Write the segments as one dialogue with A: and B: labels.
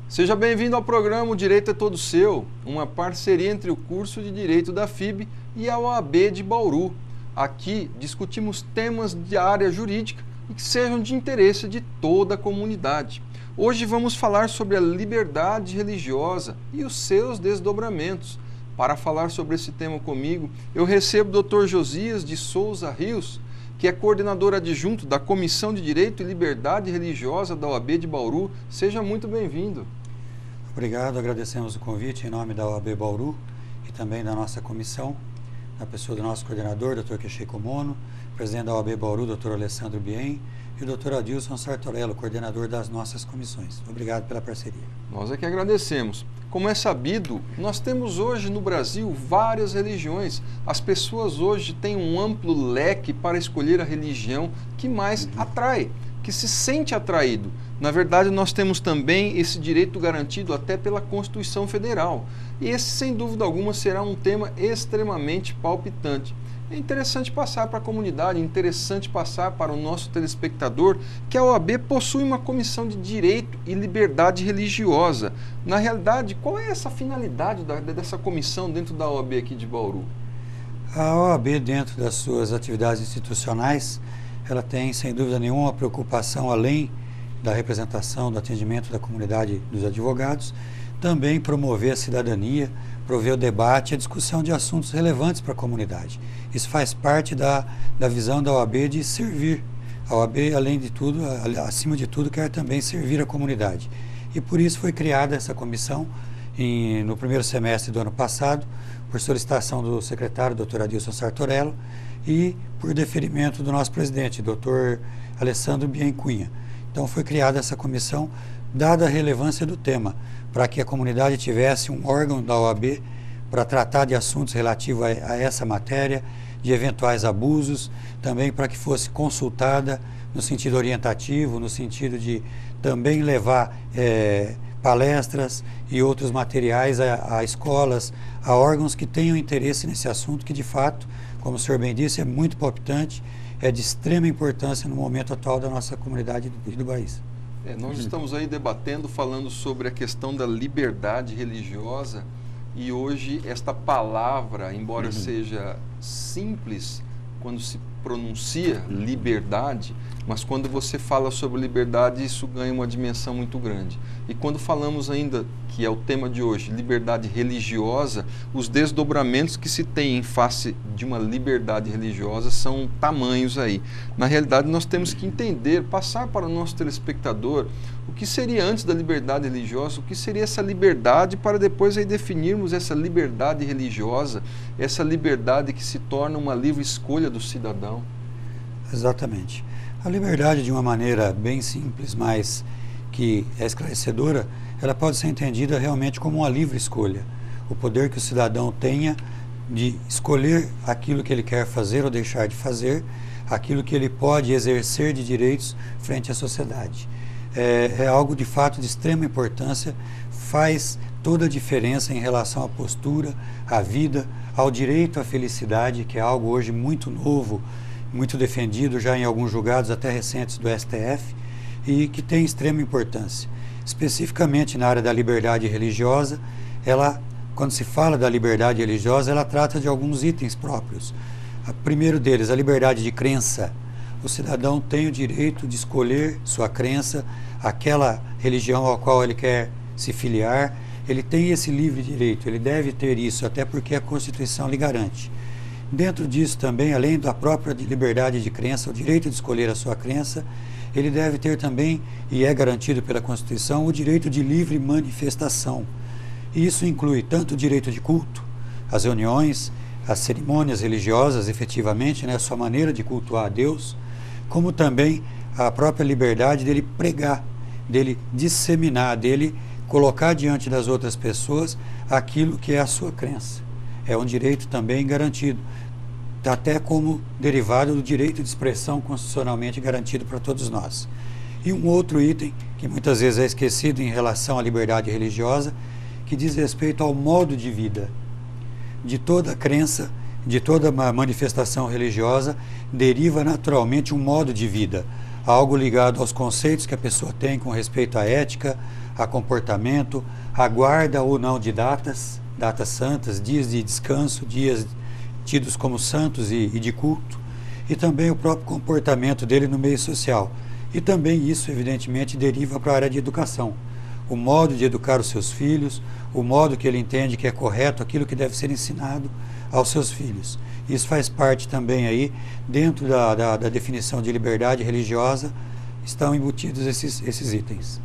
A: Seja bem-vindo ao programa O Direito é Todo Seu, uma parceria entre o curso de Direito da FIB e a OAB de Bauru. Aqui discutimos temas de área jurídica e que sejam de interesse de toda a comunidade. Hoje vamos falar sobre a liberdade religiosa e os seus desdobramentos. Para falar sobre esse tema comigo, eu recebo o Dr. Josias de Souza Rios, que é coordenador adjunto da Comissão de Direito e Liberdade Religiosa da OAB de Bauru. Seja muito bem-vindo.
B: Obrigado, agradecemos o convite em nome da OAB Bauru e também da nossa comissão, na pessoa do nosso coordenador, Dr. Keishiko Mono, presidente da OAB Bauru, Dr. Alessandro Bien, e o Dr. Adilson Sartorello, coordenador das nossas comissões. Obrigado pela parceria.
A: Nós é que agradecemos. Como é sabido, nós temos hoje no Brasil várias religiões. As pessoas hoje têm um amplo leque para escolher a religião que mais atrai, que se sente atraído. Na verdade, nós temos também esse direito garantido até pela Constituição Federal. E esse, sem dúvida alguma, será um tema extremamente palpitante. É interessante passar para a comunidade, é interessante passar para o nosso telespectador que a OAB possui uma comissão de direito e liberdade religiosa. Na realidade, qual é essa finalidade dessa comissão dentro da OAB aqui de Bauru?
B: A OAB, dentro das suas atividades institucionais, ela tem, sem dúvida nenhuma, uma preocupação além da representação, do atendimento da comunidade dos advogados, também promover a cidadania, promover o debate e a discussão de assuntos relevantes para a comunidade. Isso faz parte da visão da OAB de servir. A OAB, além de tudo, acima de tudo, quer também servir a comunidade. E por isso foi criada essa comissão no primeiro semestre do ano passado, por solicitação do secretário, Dr. Adilson Sartorello, e por deferimento do nosso presidente, Dr. Alessandro Bien Cunha. Então foi criada essa comissão, dada a relevância do tema, para que a comunidade tivesse um órgão da OAB para tratar de assuntos relativos a essa matéria, de eventuais abusos, também para que fosse consultada no sentido orientativo, no sentido de também levar palestras e outros materiais a escolas, a órgãos que tenham interesse nesse assunto, que de fato, como o senhor bem disse, é muito palpitante, é de extrema importância no momento atual da nossa comunidade do país.
A: Nós estamos aí debatendo, falando sobre a questão da liberdade religiosa, e hoje esta palavra, embora seja simples quando se pronuncia liberdade, mas quando você fala sobre liberdade, isso ganha uma dimensão muito grande. E quando falamos ainda, que é o tema de hoje, liberdade religiosa, os desdobramentos que se tem em face de uma liberdade religiosa são tamanhos aí. Na realidade, nós temos que entender, passar para o nosso telespectador o que seria antes da liberdade religiosa, o que seria essa liberdade, para depois aí definirmos essa liberdade religiosa, essa liberdade que se torna uma livre escolha do cidadão.
B: Exatamente. A liberdade, de uma maneira bem simples, mas que é esclarecedora, ela pode ser entendida realmente como uma livre escolha. O poder que o cidadão tenha de escolher aquilo que ele quer fazer ou deixar de fazer, aquilo que ele pode exercer de direitos frente à sociedade. É algo de fato de extrema importância, faz toda a diferença em relação à postura, à vida, ao direito à felicidade, que é algo hoje muito novo, muito defendido já em alguns julgados até recentes do STF, e que tem extrema importância. Especificamente na área da liberdade religiosa, quando se fala da liberdade religiosa, ela trata de alguns itens próprios. O primeiro deles, a liberdade de crença. O cidadão tem o direito de escolher sua crença, aquela religião ao qual ele quer se filiar. Ele tem esse livre direito, ele deve ter isso, até porque a Constituição lhe garante. Dentro disso também, além da própria liberdade de crença, o direito de escolher a sua crença, ele deve ter também, e é garantido pela Constituição, o direito de livre manifestação. E isso inclui tanto o direito de culto, as reuniões, as cerimônias religiosas, efetivamente, né, a sua maneira de cultuar a Deus, como também a própria liberdade dele pregar, dele disseminar, dele colocar diante das outras pessoas aquilo que é a sua crença. É um direito também garantido. até como derivado do direito de expressão constitucionalmente garantido para todos nós. E um outro item, que muitas vezes é esquecido em relação à liberdade religiosa, que diz respeito ao modo de vida. De toda crença, de toda manifestação religiosa, deriva naturalmente um modo de vida, algo ligado aos conceitos que a pessoa tem com respeito à ética, a comportamento, a guarda ou não de datas santas, dias de descanso, dias tidos como santos e de culto, e também o próprio comportamento dele no meio social. E também isso, evidentemente, deriva para a área de educação. O modo de educar os seus filhos, o modo que ele entende que é correto, aquilo que deve ser ensinado aos seus filhos. Isso faz parte também aí, dentro da definição de liberdade religiosa, estão embutidos esses itens.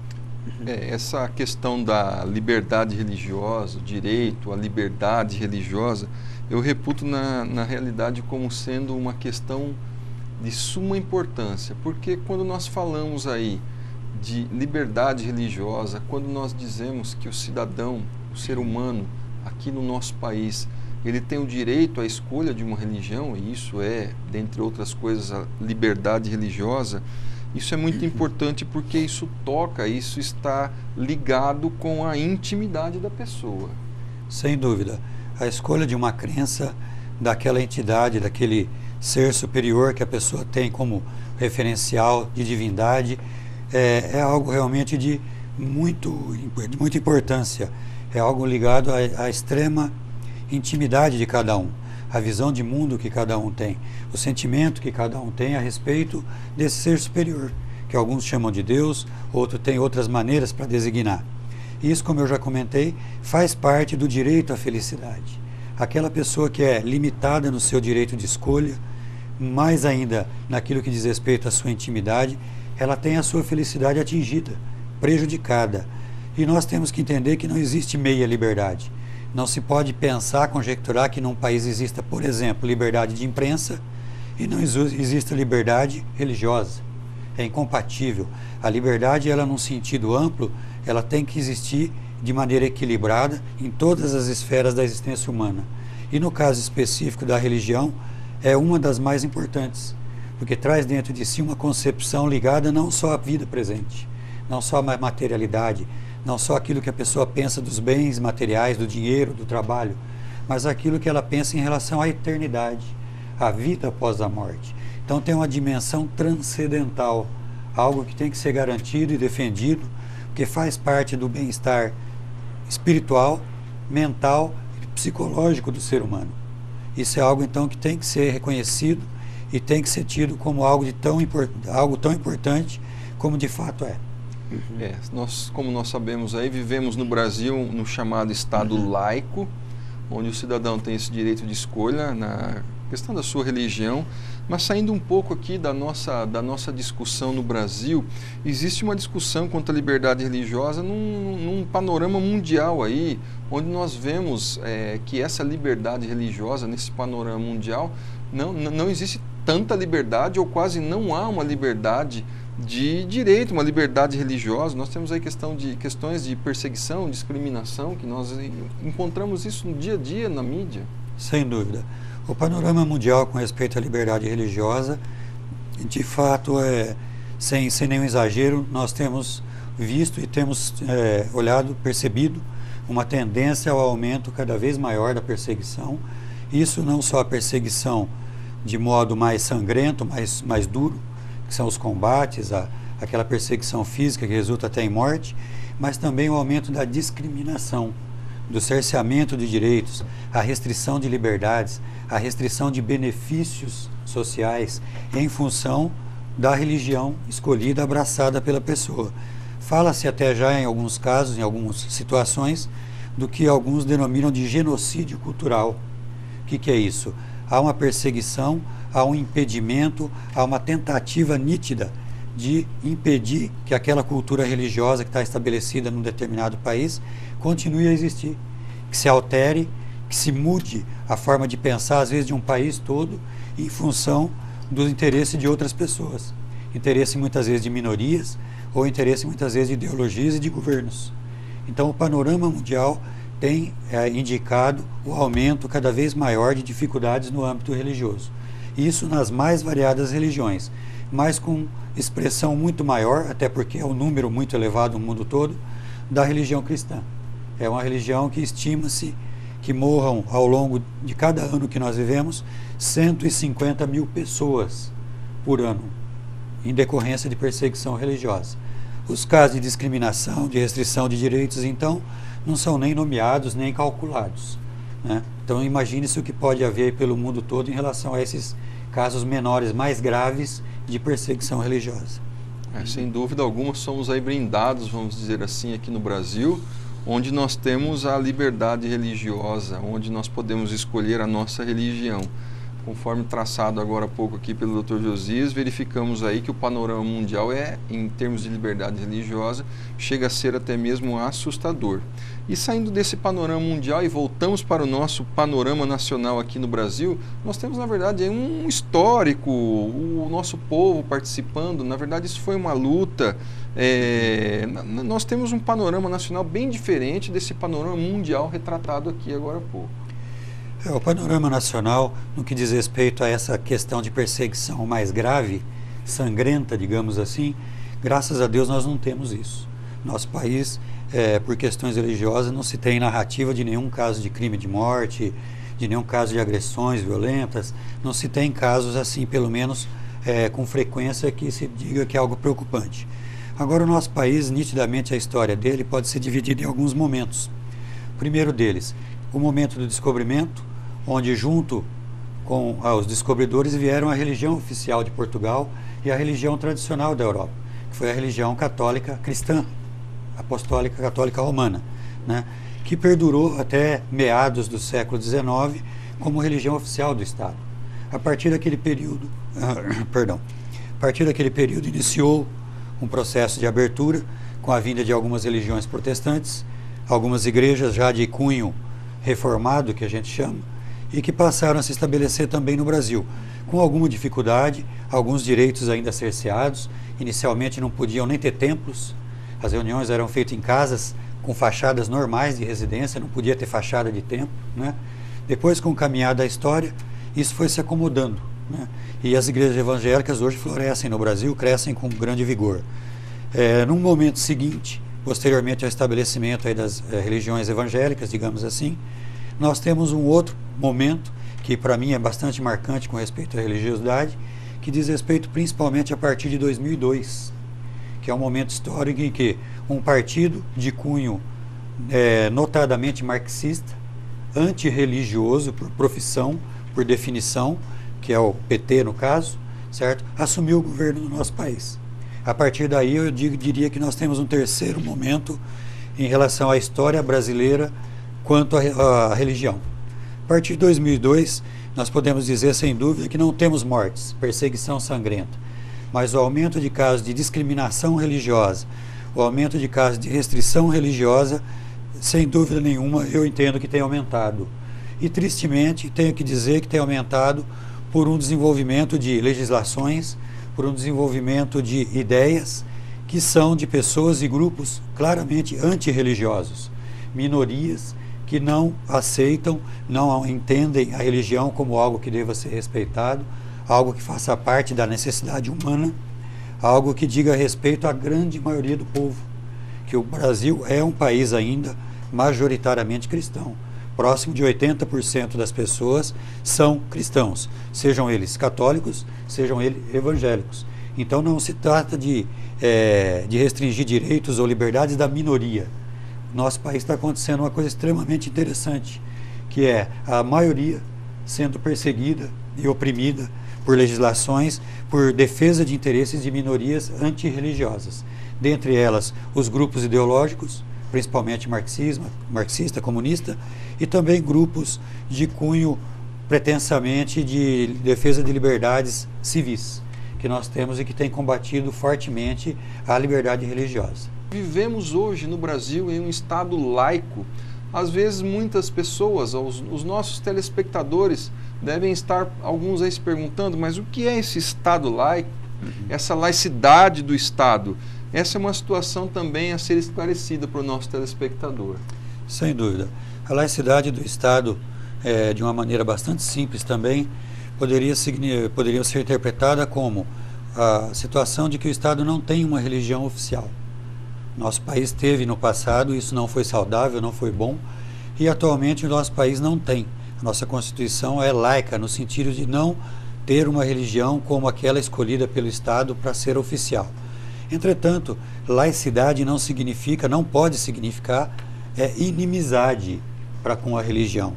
A: Essa questão da liberdade religiosa, o direito à liberdade religiosa, eu reputo na realidade como sendo uma questão de suma importância, porque quando nós falamos aí de liberdade religiosa, quando nós dizemos que o cidadão, o ser humano, aqui no nosso país, ele tem o direito à escolha de uma religião, e isso é, dentre outras coisas, a liberdade religiosa, isso é muito importante porque isso está ligado com a intimidade da pessoa.
B: Sem dúvida. A escolha de uma crença daquela entidade, daquele ser superior que a pessoa tem como referencial de divindade, é algo realmente de muita importância. É algo ligado à extrema intimidade de cada um, a visão de mundo que cada um tem, o sentimento que cada um tem a respeito desse ser superior, que alguns chamam de Deus, outros têm outras maneiras para designar. Isso, como eu já comentei, faz parte do direito à felicidade. Aquela pessoa que é limitada no seu direito de escolha, mais ainda naquilo que diz respeito à sua intimidade, ela tem a sua felicidade atingida, prejudicada. E nós temos que entender que não existe meia liberdade. Não se pode pensar, conjecturar que num país exista, por exemplo, liberdade de imprensa e não exista liberdade religiosa. É incompatível. A liberdade, ela num sentido amplo, ela tem que existir de maneira equilibrada em todas as esferas da existência humana. E no caso específico da religião, é uma das mais importantes, porque traz dentro de si uma concepção ligada não só à vida presente, não só à materialidade, não só aquilo que a pessoa pensa dos bens materiais, do dinheiro, do trabalho, mas aquilo que ela pensa em relação à eternidade, à vida após a morte. Então tem uma dimensão transcendental, algo que tem que ser garantido e defendido, que faz parte do bem-estar espiritual, mental e psicológico do ser humano. Isso é algo então que tem que ser reconhecido e tem que ser tido como algo tão importante como de fato é.
A: Como nós sabemos aí, vivemos no Brasil no chamado Estado laico, onde o cidadão tem esse direito de escolha na questão da sua religião. Mas saindo um pouco aqui da nossa discussão no Brasil, existe uma discussão quanto à liberdade religiosa num panorama mundial aí, onde nós vemos que essa liberdade religiosa, nesse panorama mundial, não existe tanta liberdade, ou quase não há uma liberdade de direito, uma liberdade religiosa. Nós temos aí questões de perseguição, discriminação, que nós encontramos isso no dia a dia na mídia.
B: Sem dúvida. O panorama mundial com respeito à liberdade religiosa, de fato, sem nenhum exagero, nós temos visto e temos percebido uma tendência ao aumento cada vez maior da perseguição. Isso não só a perseguição de modo mais sangrento, mais duro, que são os combates, aquela perseguição física que resulta até em morte, mas também o aumento da discriminação, do cerceamento de direitos, a restrição de liberdades, a restrição de benefícios sociais em função da religião escolhida, abraçada pela pessoa. Fala-se até já em alguns casos, em algumas situações, do que alguns denominam de genocídio cultural. O que é isso? Há uma perseguição, há um impedimento, há uma tentativa nítida de impedir que aquela cultura religiosa que está estabelecida num determinado país continue a existir, que se altere, que se mude a forma de pensar, às vezes, de um país todo, em função do interesse de outras pessoas. Interesse, muitas vezes, de minorias, ou interesse, muitas vezes, de ideologias e de governos. Então, o panorama mundial tem indicado o aumento cada vez maior de dificuldades no âmbito religioso. Isso nas mais variadas religiões, mas com expressão muito maior, até porque é um número muito elevado no mundo todo, da religião cristã. É uma religião que estima-se que morram ao longo de cada ano que nós vivemos 150 mil pessoas por ano, em decorrência de perseguição religiosa. Os casos de discriminação, de restrição de direitos, então, não são nem nomeados, nem calculados, né? Então, imagine-se o que pode haver pelo mundo todo em relação a esses casos menores, mais graves, de perseguição religiosa.
A: Sem dúvida alguma, somos aí blindados, vamos dizer assim, aqui no Brasil, onde nós temos a liberdade religiosa, onde nós podemos escolher a nossa religião. Conforme traçado agora há pouco aqui pelo Dr. Josias, verificamos aí que o panorama mundial em termos de liberdade religiosa, chega a ser até mesmo assustador. E saindo desse panorama mundial e voltamos para o nosso panorama nacional aqui no Brasil, nós temos, na verdade, um histórico, o nosso povo participando. Na verdade, isso foi uma luta. Nós temos um panorama nacional bem diferente desse panorama mundial retratado aqui agora há pouco.
B: O panorama nacional, no que diz respeito a essa questão de perseguição mais grave, sangrenta, digamos assim, graças a Deus nós não temos isso. Nosso país, por questões religiosas, não se tem narrativa de nenhum caso de crime de morte, de nenhum caso de agressões violentas, não se tem casos assim, pelo menos com frequência, que se diga que é algo preocupante. Agora, o nosso país, nitidamente a história dele pode ser dividida em alguns momentos. O primeiro deles, o momento do descobrimento, onde junto com os descobridores vieram a religião oficial de Portugal e a religião tradicional da Europa, que foi a religião católica cristã, apostólica católica romana, né, que perdurou até meados do século XIX como religião oficial do Estado. A partir daquele período, iniciou um processo de abertura com a vinda de algumas religiões protestantes, algumas igrejas já de cunho reformado, que a gente chama, e que passaram a se estabelecer também no Brasil, com alguma dificuldade, alguns direitos ainda cerceados. Inicialmente não podiam nem ter templos, as reuniões eram feitas em casas com fachadas normais de residência, não podia ter fachada de templo, né? Depois, com o caminhar da história, isso foi se acomodando, né? E as igrejas evangélicas hoje florescem no Brasil, crescem com grande vigor. Num momento seguinte, posteriormente ao estabelecimento aí das religiões evangélicas, digamos assim, nós temos um outro momento que para mim é bastante marcante com respeito à religiosidade, que diz respeito principalmente a partir de 2002, que é um momento histórico em que um partido de cunho notadamente marxista, antirreligioso por profissão, por definição, que é o PT no caso, certo? Assumiu o governo do nosso país. A partir daí eu diria que nós temos um terceiro momento em relação à história brasileira quanto à religião. A partir de 2002, nós podemos dizer sem dúvida que não temos mortes, perseguição sangrenta, mas o aumento de casos de discriminação religiosa, o aumento de casos de restrição religiosa, sem dúvida nenhuma, eu entendo que tem aumentado. E tristemente, tenho que dizer que tem aumentado por um desenvolvimento de legislações, por um desenvolvimento de ideias que são de pessoas e grupos claramente antirreligiosos, minorias que não aceitam, não entendem a religião como algo que deva ser respeitado, algo que faça parte da necessidade humana, algo que diga respeito à grande maioria do povo, que o Brasil é um país ainda majoritariamente cristão. Próximo de 80% das pessoas são cristãos, sejam eles católicos, sejam eles evangélicos. Então não se trata de restringir direitos ou liberdades da minoria. Nosso país está acontecendo uma coisa extremamente interessante, que é a maioria sendo perseguida e oprimida por legislações, por defesa de interesses de minorias antirreligiosas. Dentre elas, os grupos ideológicos, principalmente marxista, comunista, e também grupos de cunho pretensamente de defesa de liberdades civis, que nós temos e que tem combatido fortemente a liberdade religiosa.
A: Vivemos hoje no Brasil em um estado laico. Às vezes muitas pessoas, os nossos telespectadores, devem estar, alguns aí se perguntando, mas o que é esse estado laico? Essa laicidade do Estado? Essa é uma situação também a ser esclarecida para o nosso telespectador.
B: Sem dúvida. A laicidade do Estado, de uma maneira bastante simples também, poderia ser interpretada como a situação de que o Estado não tem uma religião oficial. Nosso país teve no passado, isso não foi saudável, não foi bom, e atualmente o nosso país não tem. A nossa Constituição é laica, no sentido de não ter uma religião como aquela escolhida pelo Estado para ser oficial. Entretanto, laicidade não significa, não pode significar inimizade para com a religião.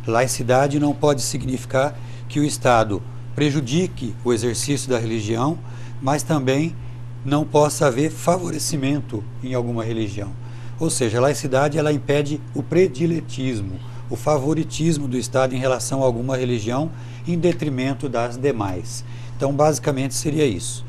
B: Laicidade não pode significar que o Estado prejudique o exercício da religião, mas também não possa haver favorecimento em alguma religião. Ou seja, a laicidade ela impede o prediletismo, o favoritismo do Estado em relação a alguma religião em detrimento das demais. Então, basicamente, seria isso.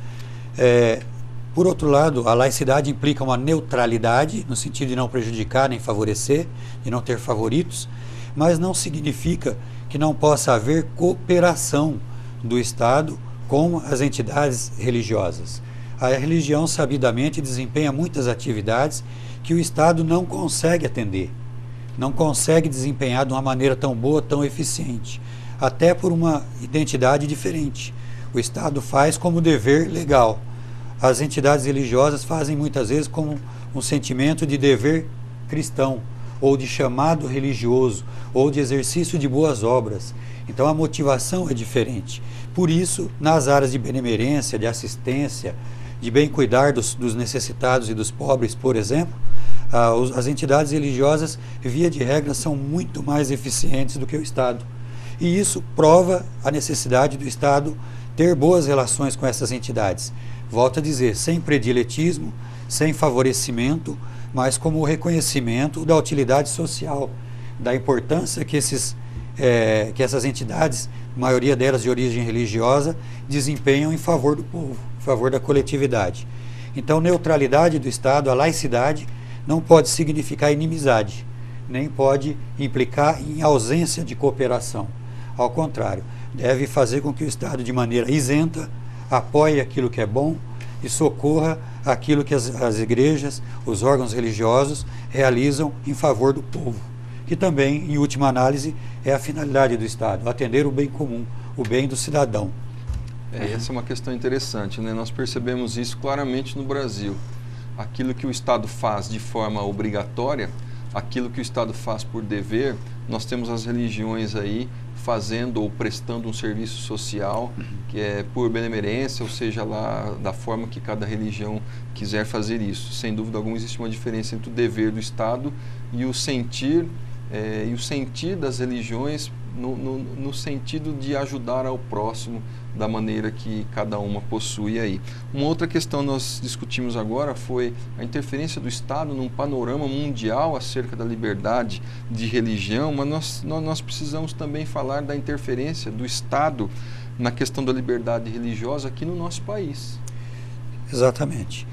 B: Por outro lado, a laicidade implica uma neutralidade, no sentido de não prejudicar nem favorecer, de não ter favoritos, mas não significa que não possa haver cooperação do Estado com as entidades religiosas. A religião, sabidamente, desempenha muitas atividades que o Estado não consegue atender, não consegue desempenhar de uma maneira tão boa, tão eficiente, até por uma identidade diferente. O Estado faz como dever legal. As entidades religiosas fazem muitas vezes como um sentimento de dever cristão, ou de chamado religioso, ou de exercício de boas obras. Então a motivação é diferente. Por isso, nas áreas de benemerência, de assistência, de bem cuidar dos necessitados e dos pobres, por exemplo, as entidades religiosas, via de regra, são muito mais eficientes do que o Estado. E isso prova a necessidade do Estado ter boas relações com essas entidades. Volto a dizer, sem prediletismo, sem favorecimento, mas como o reconhecimento da utilidade social, da importância que essas entidades, a maioria delas de origem religiosa, desempenham em favor do povo, em favor da coletividade. Então, neutralidade do Estado, a laicidade, não pode significar inimizade, nem pode implicar em ausência de cooperação. Ao contrário, deve fazer com que o Estado, de maneira isenta, apoie aquilo que é bom e socorra aquilo que as igrejas, os órgãos religiosos realizam em favor do povo, que também, em última análise, é a finalidade do Estado, atender o bem comum, o bem do cidadão.
A: Essa é uma questão interessante, né? Nós percebemos isso claramente no Brasil. Aquilo que o Estado faz de forma obrigatória, aquilo que o Estado faz por dever, nós temos as religiões aí fazendo ou prestando um serviço social que é por benemerência, ou seja, lá da forma que cada religião quiser fazer isso. Sem dúvida alguma existe uma diferença entre o dever do Estado e o sentir das religiões no sentido de ajudar ao próximo da maneira que cada uma possui aí. Uma outra questão nós discutimos agora foi a interferência do Estado num panorama mundial acerca da liberdade de religião, mas nós precisamos também falar da interferência do Estado na questão da liberdade religiosa aqui no nosso país.
B: Exatamente.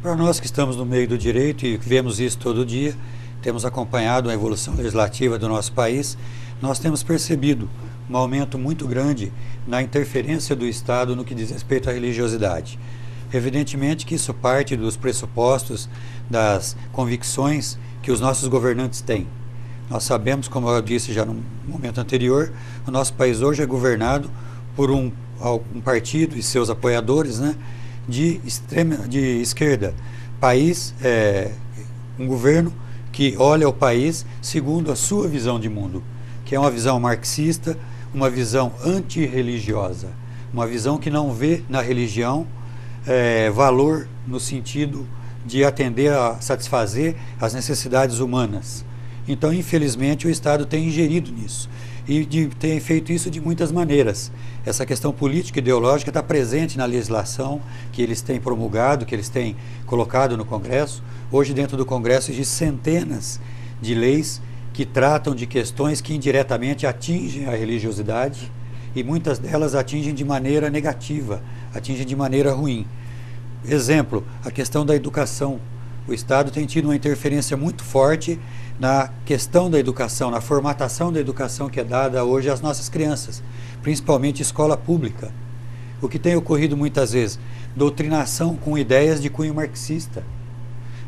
B: Para nós que estamos no meio do direito e vemos isso todo dia, temos acompanhado a evolução legislativa do nosso país, nós temos percebido um aumento muito grande na interferência do Estado no que diz respeito à religiosidade. Evidentemente que isso parte dos pressupostos, das convicções que os nossos governantes têm. Nós sabemos, como eu disse já no momento anterior, o nosso país hoje é governado por um partido e seus apoiadores, né, de esquerda. País, um governo que olha o país segundo a sua visão de mundo, que é uma visão marxista, uma visão antirreligiosa, uma visão que não vê na religião valor no sentido de atender a satisfazer as necessidades humanas. Então, infelizmente, o Estado tem ingerido nisso e tem feito isso de muitas maneiras. Essa questão política e ideológica está presente na legislação que eles têm promulgado, que eles têm colocado no Congresso. Hoje, dentro do Congresso, existem centenas de leis que tratam de questões que indiretamente atingem a religiosidade e muitas delas atingem de maneira negativa, atingem de maneira ruim. Exemplo, a questão da educação. O Estado tem tido uma interferência muito forte na questão da educação, na formatação da educação que é dada hoje às nossas crianças, principalmente escola pública. O que tem ocorrido muitas vezes? Doutrinação com ideias de cunho marxista,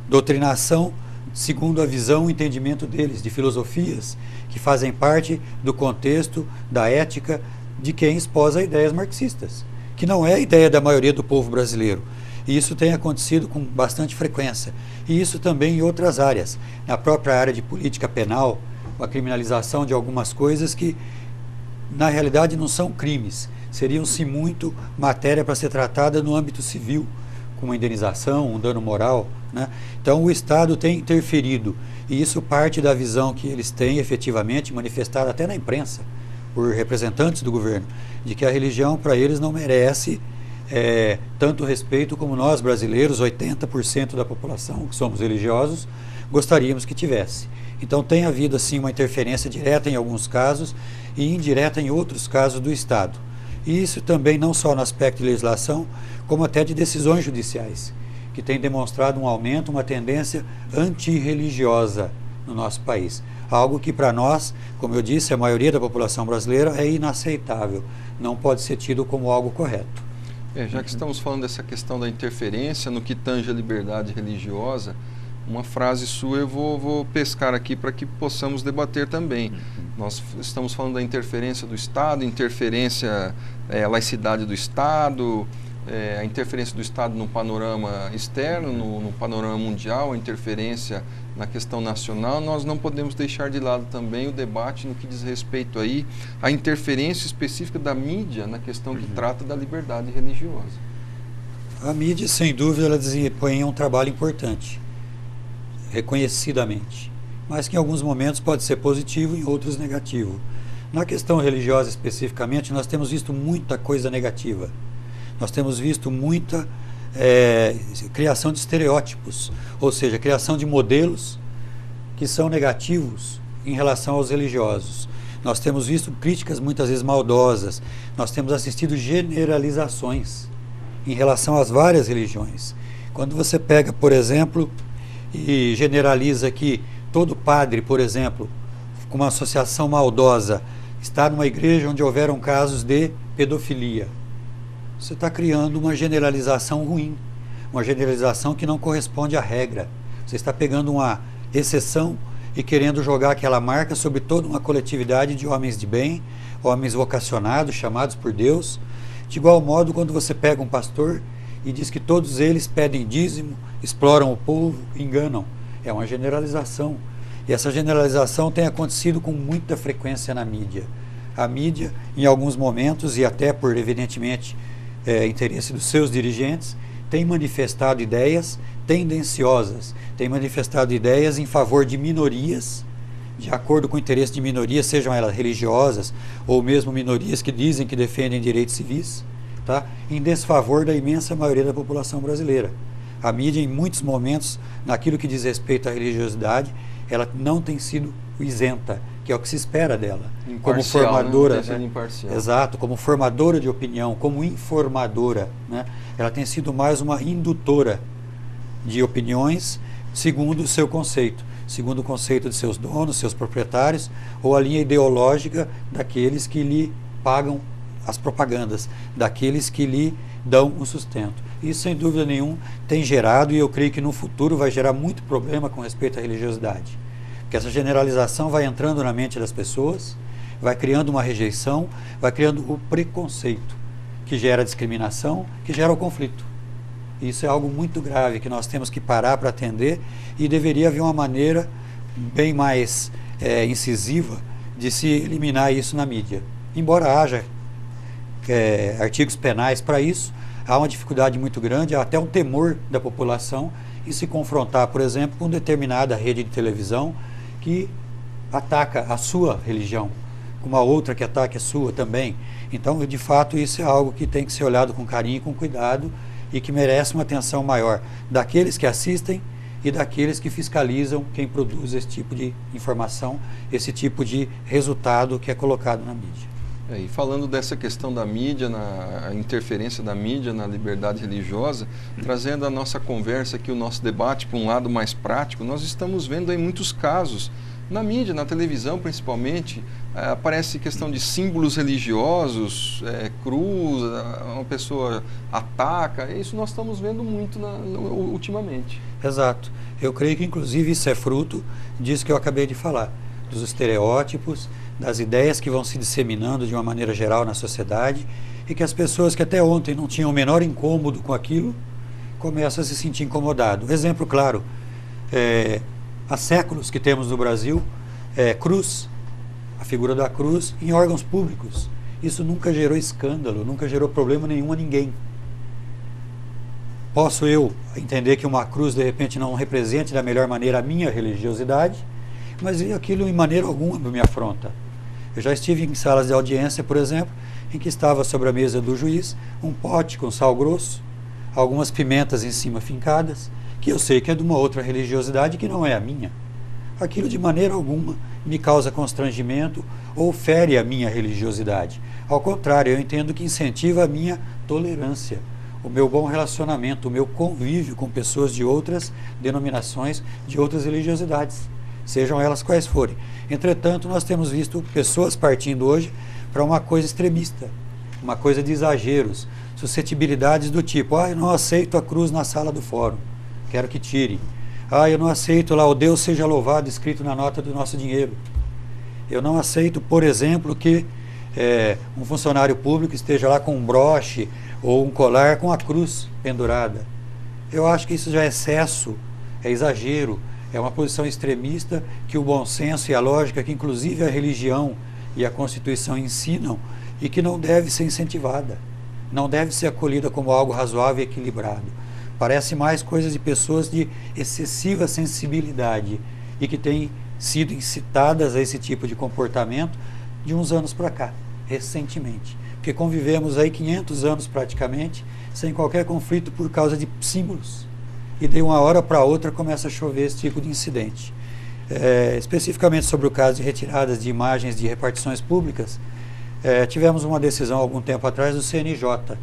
B: doutrinação segundo a visão e entendimento deles, de filosofias que fazem parte do contexto da ética de quem esposa ideias marxistas, que não é a ideia da maioria do povo brasileiro. E isso tem acontecido com bastante frequência. E isso também em outras áreas. Na própria área de política penal, a criminalização de algumas coisas que, na realidade, não são crimes. Seriam-se muito matéria para ser tratada no âmbito civil, com uma indenização, um dano moral, né? Então, o Estado tem interferido. E isso parte da visão que eles têm, efetivamente, manifestada até na imprensa, por representantes do governo, de que a religião, para eles, não merece tanto respeito como nós, brasileiros, 80% da população que somos religiosos, gostaríamos que tivesse. Então tem havido assim uma interferência direta em alguns casos e indireta em outros casos do Estado. E isso também não só no aspecto de legislação, como até de decisões judiciais, que tem demonstrado um aumento, uma tendência antirreligiosa no nosso país. Algo que para nós, como eu disse, a maioria da população brasileira é inaceitável, não pode ser tido como algo correto.
A: Já que estamos falando dessa questão da interferência no que tange a liberdade religiosa, uma frase sua eu vou pescar aqui para que possamos debater também. Nós estamos falando da interferência do Estado, interferência, laicidade do Estado, a interferência do Estado no panorama externo, no panorama mundial, a interferência na questão nacional. Nós não podemos deixar de lado também o debate no que diz respeito aí à interferência específica da mídia na questão que trata da liberdade religiosa.
B: A mídia, sem dúvida, ela desempenha um trabalho importante, reconhecidamente, mas que em alguns momentos pode ser positivo e em outros negativo. Na questão religiosa especificamente, nós temos visto muita coisa negativa. Nós temos visto muita criação de estereótipos, ou seja, criação de modelos que são negativos em relação aos religiosos. Nós temos visto críticas muitas vezes maldosas, nós temos assistido generalizações em relação às várias religiões. Quando você pega, por exemplo, e generaliza que todo padre, por exemplo, com uma associação maldosa, está numa igreja onde houveram casos de pedofilia, você está criando uma generalização ruim, uma generalização que não corresponde à regra. Você está pegando uma exceção e querendo jogar aquela marca sobre toda uma coletividade de homens de bem, homens vocacionados, chamados por Deus. De igual modo, quando você pega um pastor e diz que todos eles pedem dízimo, exploram o povo, enganam. É uma generalização. E essa generalização tem acontecido com muita frequência na mídia. A mídia, em alguns momentos, e até por, evidentemente, interesse dos seus dirigentes, tem manifestado ideias tendenciosas, tem manifestado ideias em favor de minorias, de acordo com o interesse de minorias, sejam elas religiosas ou mesmo minorias que dizem que defendem direitos civis, tá? Em desfavor da imensa maioria da população brasileira. A mídia, em muitos momentos, naquilo que diz respeito à religiosidade, ela não tem sido isenta, que é o que se espera dela. Como formadora, né? Exato, como formadora de opinião, como informadora, né? Ela tem sido mais uma indutora de opiniões segundo o seu conceito, segundo o conceito de seus donos, seus proprietários, ou a linha ideológica daqueles que lhe pagam as propagandas, daqueles que lhe dão o sustento. Isso, sem dúvida nenhuma, tem gerado, e eu creio que no futuro vai gerar muito problema com respeito à religiosidade. Porque essa generalização vai entrando na mente das pessoas, vai criando uma rejeição, vai criando o preconceito, que gera discriminação, que gera o conflito. Isso é algo muito grave que nós temos que parar para atender, e deveria haver uma maneira bem mais incisiva de se eliminar isso na mídia. Embora haja artigos penais para isso, há uma dificuldade muito grande, há até um temor da população em se confrontar, por exemplo, com determinada rede de televisão que ataca a sua religião, com uma outra que ataque a sua também. Então, de fato, isso é algo que tem que ser olhado com carinho e com cuidado, e que merece uma atenção maior daqueles que assistem e daqueles que fiscalizam quem produz esse tipo de informação, esse tipo de resultado que é colocado na mídia.
A: E falando dessa questão da mídia, a interferência da mídia na liberdade religiosa, trazendo a nossa conversa aqui, o nosso debate para um lado mais prático, nós estamos vendo aí muitos casos na mídia, na televisão principalmente, aparece questão de símbolos religiosos, cruz, uma pessoa ataca, isso nós estamos vendo muito ultimamente.
B: Exato. Eu creio que, inclusive, isso é fruto disso que eu acabei de falar, dos estereótipos, das ideias que vão se disseminando de uma maneira geral na sociedade e que as pessoas que até ontem não tinham o menor incômodo com aquilo, começam a se sentir incomodados. Exemplo claro, há séculos que temos no Brasil cruz, a figura da cruz em órgãos públicos. Isso nunca gerou escândalo, nunca gerou problema nenhum a ninguém. Posso eu entender que uma cruz de repente não represente da melhor maneira a minha religiosidade, mas aquilo em maneira alguma me afronta. Eu já estive em salas de audiência, por exemplo, em que estava sobre a mesa do juiz um pote com sal grosso, algumas pimentas em cima fincadas, que eu sei que é de uma outra religiosidade que não é a minha. Aquilo de maneira alguma me causa constrangimento ou fere a minha religiosidade. Ao contrário, eu entendo que incentiva a minha tolerância, o meu bom relacionamento, o meu convívio com pessoas de outras denominações, de outras religiosidades, sejam elas quais forem. Entretanto, nós temos visto pessoas partindo hoje para uma coisa extremista, uma coisa de exageros, suscetibilidades do tipo, eu não aceito a cruz na sala do fórum, quero que tire. Eu não aceito lá o Deus seja louvado escrito na nota do nosso dinheiro. Eu não aceito, por exemplo, que um funcionário público esteja lá com um broche ou um colar com a cruz pendurada. Eu acho que isso já é excesso, é exagero, é uma posição extremista que o bom senso e a lógica, que inclusive a religião e a Constituição ensinam, e que não deve ser incentivada, não deve ser acolhida como algo razoável e equilibrado. Parece mais coisas de pessoas de excessiva sensibilidade e que têm sido incitadas a esse tipo de comportamento de uns anos para cá, recentemente. Porque convivemos aí 500 anos praticamente sem qualquer conflito por causa de símbolos. E de uma hora para outra começa a chover esse tipo de incidente. Especificamente sobre o caso de retiradas de imagens de repartições públicas, tivemos uma decisão há algum tempo atrás do CNJ,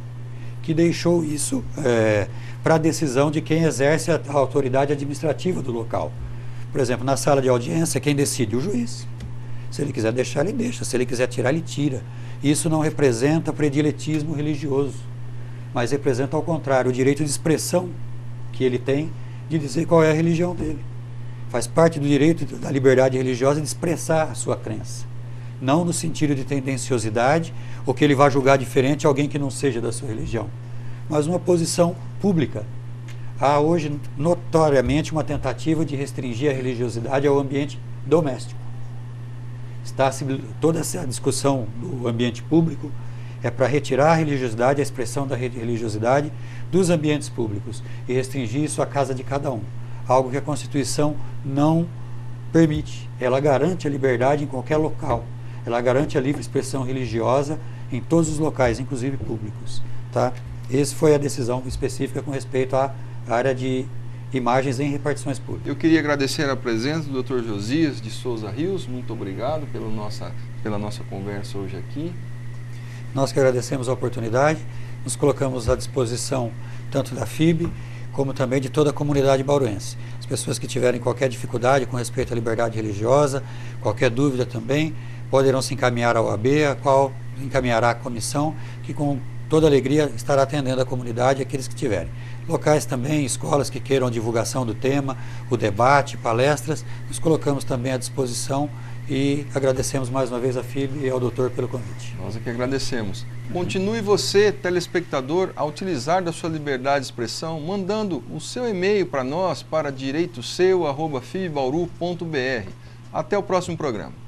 B: que deixou isso para a decisão de quem exerce a autoridade administrativa do local. Por exemplo, na sala de audiência, quem decide? O juiz. Se ele quiser deixar, ele deixa. Se ele quiser tirar, ele tira. Isso não representa prediletismo religioso, mas representa, ao contrário, o direito de expressão que ele tem de dizer qual é a religião dele. Faz parte do direito da liberdade religiosa de expressar a sua crença. Não no sentido de tendenciosidade, ou que ele vá julgar diferente alguém que não seja da sua religião, mas uma posição pública. Há hoje, notoriamente, uma tentativa de restringir a religiosidade ao ambiente doméstico. Toda essa discussão do ambiente público é para retirar a religiosidade, a expressão da religiosidade dos ambientes públicos e restringir isso à casa de cada um. Algo que a Constituição não permite. Ela garante a liberdade em qualquer local. Ela garante a livre expressão religiosa em todos os locais, inclusive públicos. Tá? Essa foi a decisão específica com respeito à área de imagens em repartições públicas.
A: Eu queria agradecer a presença do Dr. Josias de Souza Rios. Muito obrigado pela nossa conversa hoje aqui.
B: Nós que agradecemos a oportunidade, nos colocamos à disposição tanto da FIB como também de toda a comunidade bauruense. As pessoas que tiverem qualquer dificuldade com respeito à liberdade religiosa, qualquer dúvida também, poderão se encaminhar ao AB, a qual encaminhará a comissão, que com toda alegria estará atendendo a comunidade e aqueles que tiverem. Locais também, escolas que queiram a divulgação do tema, o debate, palestras, nos colocamos também à disposição e agradecemos mais uma vez a FIB e ao doutor pelo convite.
A: Nós é que agradecemos. Continue você, telespectador, a utilizar da sua liberdade de expressão, mandando o seu e-mail para nós, para direitoseu@fibbauru.br. Até o próximo programa.